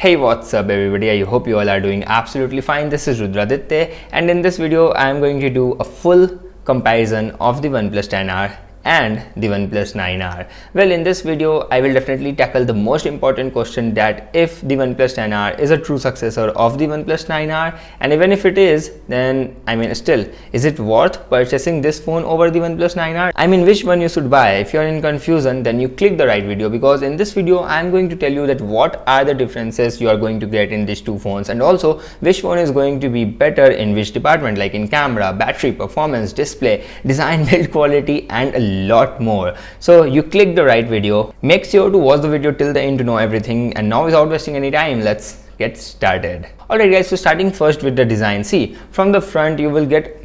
Hey, what's up everybody? I hope you all are doing absolutely fine. This is Rudraditya, and in this video I am going to do a full comparison of the OnePlus 10R and the OnePlus 9R. Well, in this video I will definitely tackle the most important question, that if the OnePlus 10R is a true successor of the OnePlus 9R, and even if it is, then still, is it worth purchasing this phone over the OnePlus 9R? Which one you should buy? If you are in confusion, then you click the right video, because in this video I am going to tell you that what are the differences you are going to get in these two phones, and also which phone is going to be better in which department, like in camera, battery, performance, display, design, build quality, and a lot more. So you click the right video. Make sure to watch the video till the end to know everything. And now, without wasting any time, let's get started. Alright guys, so starting first with the design. See, from the front you will get,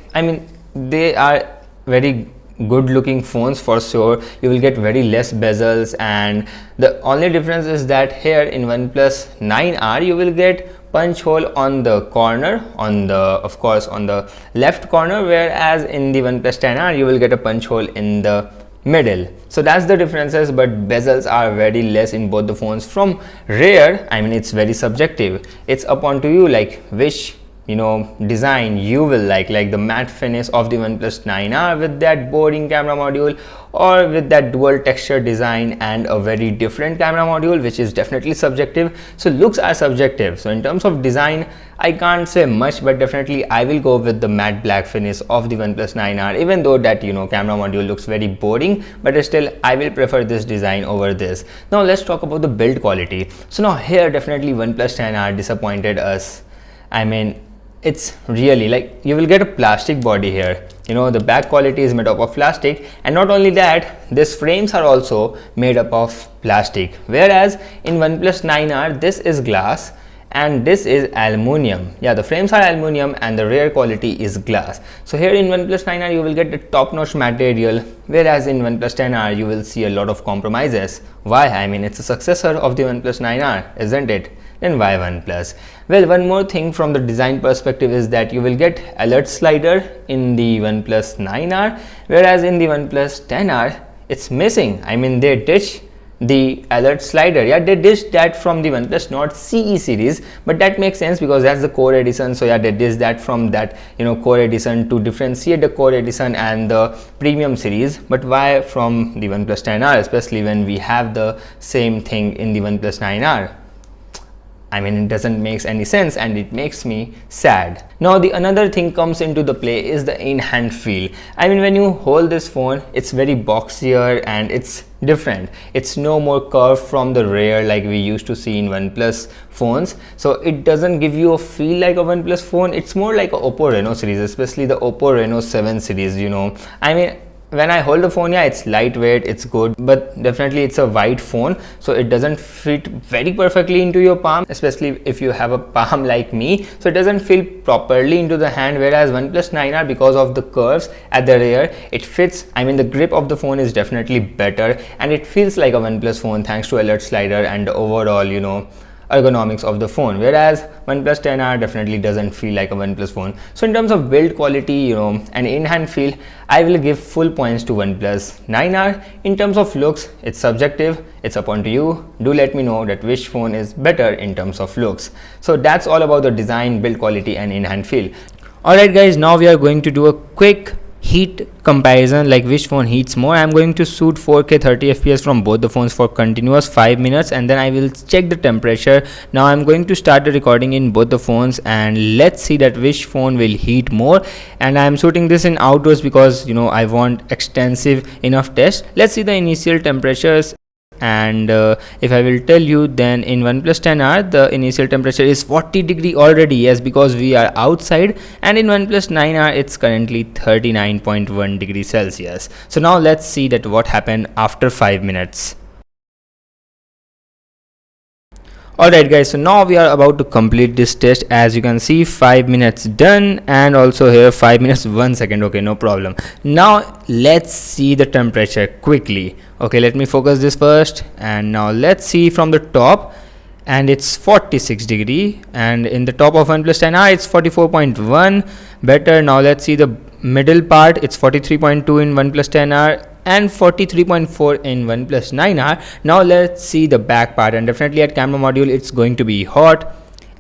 they are very good looking phones for sure. You will get very less bezels, and the only difference is that here in OnePlus 9R you will get punch hole on the corner, on the left corner, whereas in the OnePlus 10R you will get a punch hole in the middle. So that's the differences, but bezels are very less in both the phones. From rear, it's very subjective. It's upon to you, like which design you will like the matte finish of the OnePlus 9R with that boring camera module, or with that dual texture design and a very different camera module, which is definitely subjective. So looks are subjective. So in terms of design, I can't say much, but definitely I will go with the matte black finish of the OnePlus 9R, even though that camera module looks very boring, but still I will prefer this design over this. Now let's talk about the build quality. So now here definitely OnePlus 10R disappointed us. It's really like you will get a plastic body here. The back quality is made up of plastic, and not only that, these frames are also made up of plastic, whereas in OnePlus 9R this is glass and this is aluminium. Yeah, the frames are aluminium and the rear quality is glass. So here in OnePlus 9R you will get the top-notch material, whereas in OnePlus 10R you will see a lot of compromises. Why? It's a successor of the OnePlus 9R, isn't it? Then why OnePlus? Well, one more thing from the design perspective is that you will get alert slider in the OnePlus 9R, whereas in the OnePlus 10R it's missing. They ditch the alert slider. Yeah, they ditched that from the OnePlus Nord CE series, but that makes sense because that's the core edition. So yeah, they ditched that from that core edition to differentiate the core edition and the premium series. But why from the OnePlus 10R, especially when we have the same thing in the OnePlus 9R? It doesn't make any sense, and it makes me sad. Now the another thing comes into the play is the in-hand feel. When you hold this phone, it's very boxier and it's different. It's no more curved from the rear like we used to see in OnePlus phones. So it doesn't give you a feel like a OnePlus phone. It's more like a Oppo Reno series, especially the Oppo Reno 7 series. When I hold the phone, yeah, it's lightweight, it's good, but definitely it's a wide phone, so it doesn't fit very perfectly into your palm, especially if you have a palm like me. So it doesn't feel properly into the hand, whereas OnePlus 9R, because of the curves at the rear, it fits. The grip of the phone is definitely better, and it feels like a OnePlus phone thanks to alert slider and the overall ergonomics of the phone, whereas OnePlus 10R definitely doesn't feel like a OnePlus phone. So in terms of build quality, and in-hand feel, I will give full points to OnePlus 9R. In terms of looks, it's subjective, it's upon to you. Do let me know that which phone is better in terms of looks. So that's all about the design, build quality, and in-hand feel. Alright guys, now we are going to do a quick heat comparison, like which phone heats more. I'm going to shoot 4K 30 fps from both the phones for continuous 5 minutes, and then I will check the temperature. Now I'm going to start the recording in both the phones, and let's see that which phone will heat more. And I'm shooting this in outdoors because I want extensive enough test. Let's see the initial temperatures. And if I will tell you, then in OnePlus 10R the initial temperature is 40 degree already, yes, because we are outside, and in OnePlus 9R it's currently 39.1 degrees Celsius. So now let's see that what happened after 5 minutes. Alright guys, so now we are about to complete this test. As you can see, 5 minutes done, and also here 5 minutes 1 second. Okay, no problem. Now let's see the temperature quickly. Okay, let me focus this first, and now let's see from the top, and it's 46 degree, and in the top of OnePlus 10R it's 44.1. better. Now let's see the middle part. It's 43.2 in OnePlus 10R, and 43.4 in OnePlus 9R. Now let's see the back part, and definitely at camera module it's going to be hot,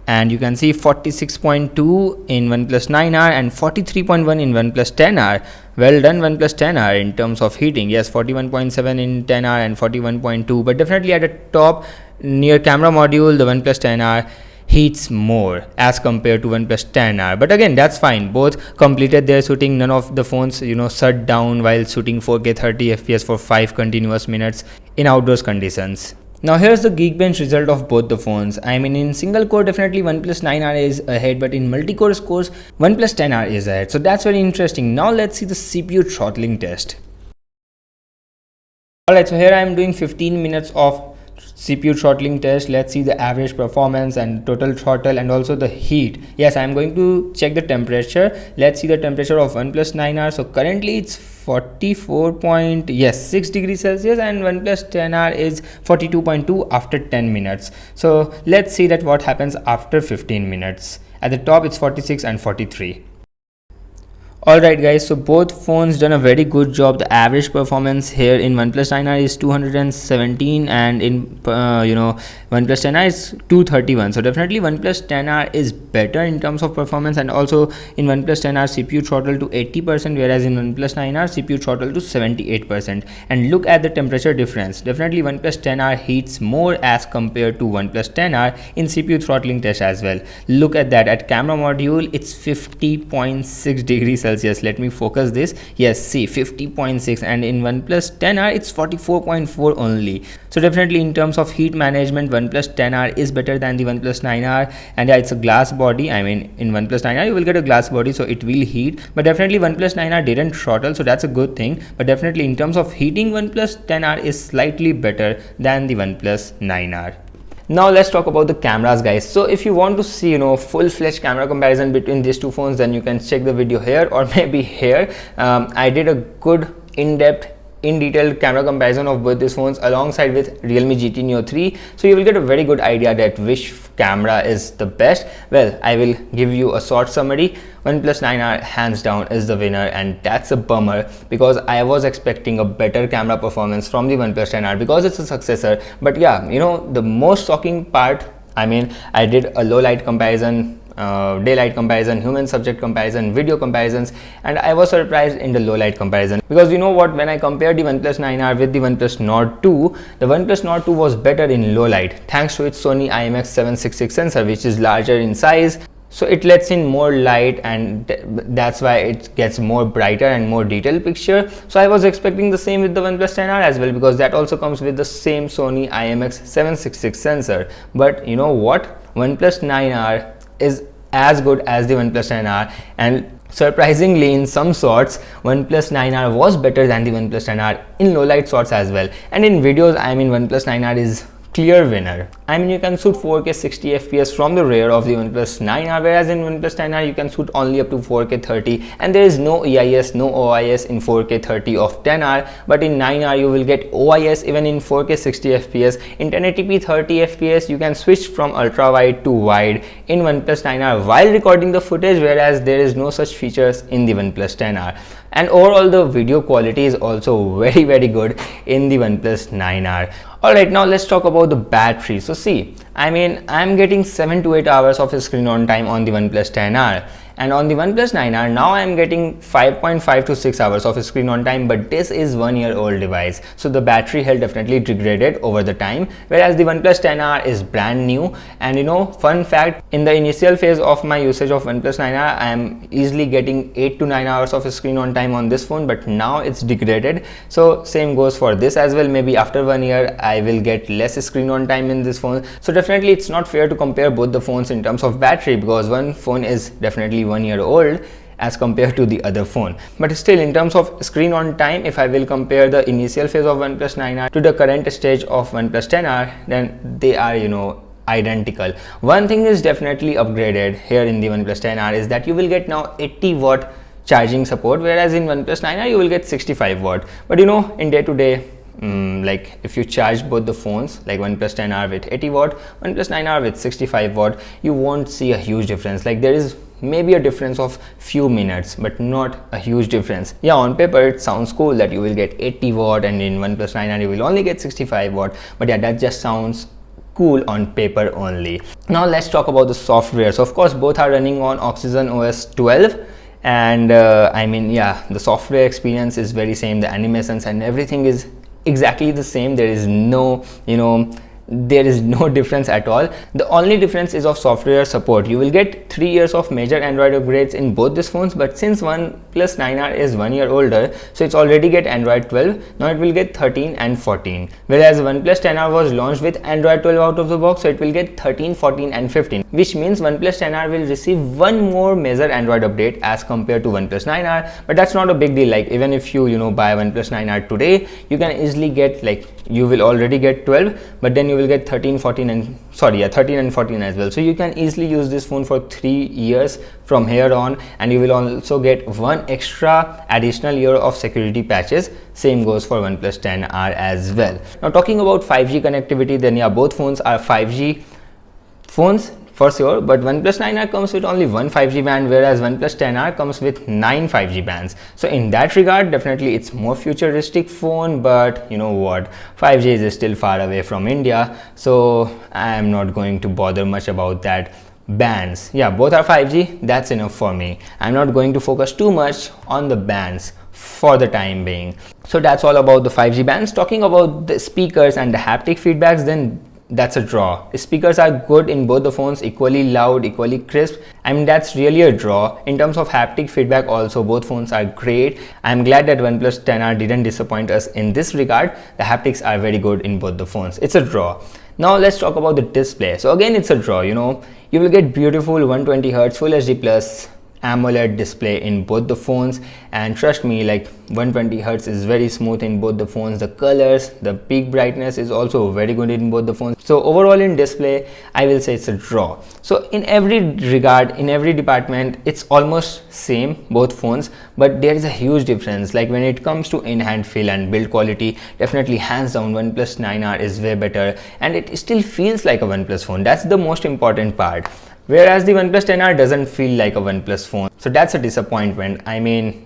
and you can see 46.2 in OnePlus 9R and 43.1 in OnePlus 10R. Well done OnePlus 10R in terms of heating. Yes, 41.7 in 10R and 41.2, but definitely at the top near camera module the OnePlus 10R heats more as compared to OnePlus 10R, but again that's fine. Both completed their shooting. None of the phones shut down while shooting 4K 30 fps for 5 continuous minutes in outdoors conditions. Now here's the Geekbench result of both the phones. I mean, in single core definitely OnePlus 9R is ahead, but in multi-core scores OnePlus 10R is ahead, so that's very interesting. Now let's see the CPU throttling test. Alright, so here I am doing 15 minutes of CPU throttling test. Let's see the average performance and total throttle and also the heat. Yes, I am going to check the temperature. Let's see the temperature of OnePlus 9R. So currently it's 44.6 degrees Celsius and OnePlus 10R is 42.2 after 10 minutes. So let's see that what happens after 15 minutes. At the top it's 46 and 43. Alright guys, so both phones done a very good job. The average performance here in OnePlus 9R is 217 and in OnePlus 10R is 231. So definitely OnePlus 10R is better in terms of performance, and also in OnePlus 10R CPU throttle to 80%, whereas in OnePlus 9R CPU throttle to 78%. And look at the temperature difference. Definitely OnePlus 10R heats more as compared to OnePlus 10R in CPU throttling test as well. Look at that. At camera module it's 50.6 degrees Celsius. Let me focus this. Yes, see 50.6, and in OnePlus 10R it's 44.4 only. So definitely in terms of heat management OnePlus 10R is better than the OnePlus 9R. And yeah, it's a glass body. I mean, in OnePlus 9R you will get a glass body, so it will heat, but definitely OnePlus 9R didn't throttle, so that's a good thing. But definitely in terms of heating OnePlus 10R is slightly better than the OnePlus 9R. Now let's talk about the cameras, guys. So if you want to see full-fledged camera comparison between these two phones, then you can check the video here or maybe here. I did a good in-depth detailed camera comparison of both these phones alongside with Realme GT Neo 3, so you will get a very good idea that which camera is the best. Well, I will give you a short summary. OnePlus 9R hands down is the winner, and that's a bummer because I was expecting a better camera performance from the OnePlus 10R because it's a successor. But yeah, the most shocking part, I mean, I did a low light comparison, daylight comparison, human subject comparison, video comparisons, and I was surprised in the low light comparison because you know what, when I compared the OnePlus 9R with the OnePlus Nord 2, the OnePlus Nord 2 was better in low light thanks to its Sony IMX766 sensor, which is larger in size. So it lets in more light, and that's why it gets more brighter and more detailed picture. So I was expecting the same with the OnePlus 10R as well, because that also comes with the same Sony IMX766 sensor. But you know what, OnePlus 9R is as good as the OnePlus 10R, and surprisingly in some sorts OnePlus 9R was better than the OnePlus 10R in low light shots as well. And in videos, I mean, OnePlus 9R is clear winner. I mean, you can shoot 4K 60 fps from the rear of the OnePlus 9R, whereas in OnePlus 10R you can shoot only up to 4K 30, and there is no EIS, no OIS in 4K 30 of 10R. But in 9R you will get OIS even in 4K 60 fps. In 1080p 30 fps you can switch from ultra wide to wide in OnePlus 9R while recording the footage, whereas there is no such features in the OnePlus 10R. And overall the video quality is also very good in the OnePlus 9R. Alright, now let's talk about the battery. So see, I mean, I'm getting 7 to 8 hours of screen on time on the OnePlus 10R, and on the OnePlus 9R now I'm getting 5.5 to 6 hours of screen on time, but this is 1 year old device, so the battery health definitely degraded over the time, whereas the OnePlus 10R is brand new. And fun fact, in the initial phase of my usage of OnePlus 9R I am easily getting 8 to 9 hours of screen on time on this phone, but now it's degraded. So same goes for this as well. Maybe after 1 year I will get less screen on time in this phone. So definitely it's not fair to compare both the phones in terms of battery, because one phone is definitely 1 year old as compared to the other phone. But still, in terms of screen on time, if I will compare the initial phase of OnePlus 9R to the current stage of OnePlus 10R, then they are identical. One thing is definitely upgraded here in the OnePlus 10R is that you will get now 80-watt charging support, whereas in OnePlus 9R you will get 65 watt. But in day to day like if you charge both the phones, like OnePlus 10R with 80 watt, OnePlus 9R with 65 watt, you won't see a huge difference. Like there is maybe a difference of few minutes, but not a huge difference. Yeah, on paper it sounds cool that you will get 80 watt and in OnePlus 9R you will only get 65 watt, but yeah, that just sounds cool on paper only. Now let's talk about the software. So of course both are running on Oxygen OS 12, and I mean, yeah, the software experience is very same. The animations and everything is exactly the same. There is no, there is no difference at all. The only difference is of software support. You will get 3 years of major Android upgrades in both these phones, but since OnePlus 9R is 1 year older, so it's already get Android 12. Now it will get 13 and 14, whereas OnePlus 10R was launched with Android 12 out of the box, so it will get 13, 14 and 15, which means OnePlus 10R will receive one more major Android update as compared to OnePlus 9R. But that's not a big deal. Like even if you buy OnePlus 9R today, you can easily get, like, you will already get 12, but then you will get 13, 14 and 13 and 14 as well. So you can easily use this phone for 3 years from here on, and you will also get one extra additional year of security patches. Same goes for OnePlus 10R as well. Now talking about 5G connectivity, then yeah, both phones are 5G phones for sure, but OnePlus 9R comes with only one 5G band, whereas OnePlus 10R comes with 9 5G bands. So in that regard, definitely it's more futuristic phone, but you know what, 5G is still far away from India, so I am not going to bother much about that. Bands, yeah, both are 5G, that's enough for me. I'm not going to focus too much on the bands for the time being. So that's all about the 5G bands. Talking about the speakers and the haptic feedbacks, then that's a draw. Speakers are good in both the phones, equally loud, equally crisp. I mean, that's really a draw. In terms of haptic feedback also, both phones are great. I'm glad that OnePlus 10R didn't disappoint us in this regard. The haptics are very good in both the phones. It's a draw. Now let's talk about the display. So again, it's a draw. You will get beautiful 120Hz Full HD Plus AMOLED display in both the phones, and trust me, like 120Hz is very smooth in both the phones. The colors, the peak brightness is also very good in both the phones. So overall in display, I will say it's a draw. So in every regard, in every department, it's almost same, both phones, but there is a huge difference. Like when it comes to in-hand feel and build quality, definitely hands down OnePlus 9R is way better, and it still feels like a OnePlus phone. That's the most important part. Whereas the OnePlus 10R doesn't feel like a OnePlus phone. So that's a disappointment. I mean,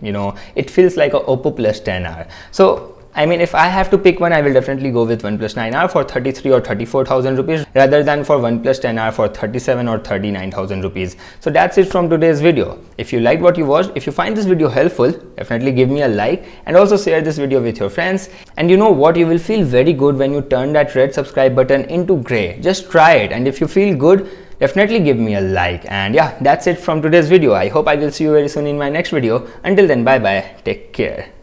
it feels like a Oppo Plus 10R. So, I mean, if I have to pick one, I will definitely go with OnePlus 9R for 33 or 34,000 rupees rather than for OnePlus 10R for 37 or 39,000 rupees. So that's it from today's video. If you liked what you watched, if you find this video helpful, definitely give me a like and also share this video with your friends. And you know what? You will feel very good when you turn that red subscribe button into gray. Just try it, and if you feel good, definitely give me a like. And yeah, that's it from today's video. I hope I will see you very soon in my next video. Until then, bye bye, take care.